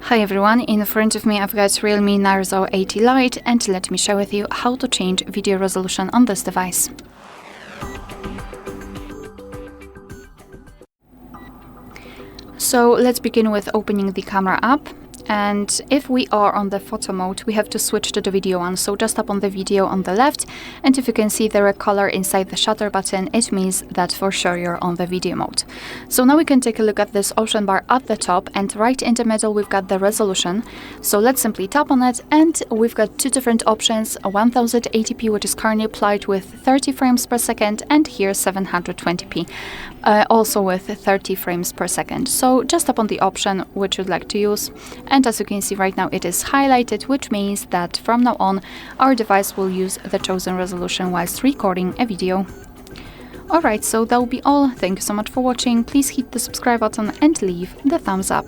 Hi everyone, in front of me I've got REALME Narzo 80 Lite, and let me share with you how to change video resolution on this device. So let's begin with opening the camera app. And if we are on the photo mode, we have to switch to the video one. So just tap on the video on the left, and if you can see the red color inside the shutter button, it means that for sure you're on the video mode. So now we can take a look at this option bar at the top, and right in the middle we've got the resolution. So let's simply tap on it, and we've got two different options: 1080p, which is currently applied with 30 frames per second, and here 720p, also with 30 frames per second. So just tap on the option which you'd like to use. And as you can see right now, it is highlighted, which means that from now on our device will use the chosen resolution whilst recording a video. Alright, so that will be all. Thank you so much for watching. Please hit the subscribe button and leave the thumbs up.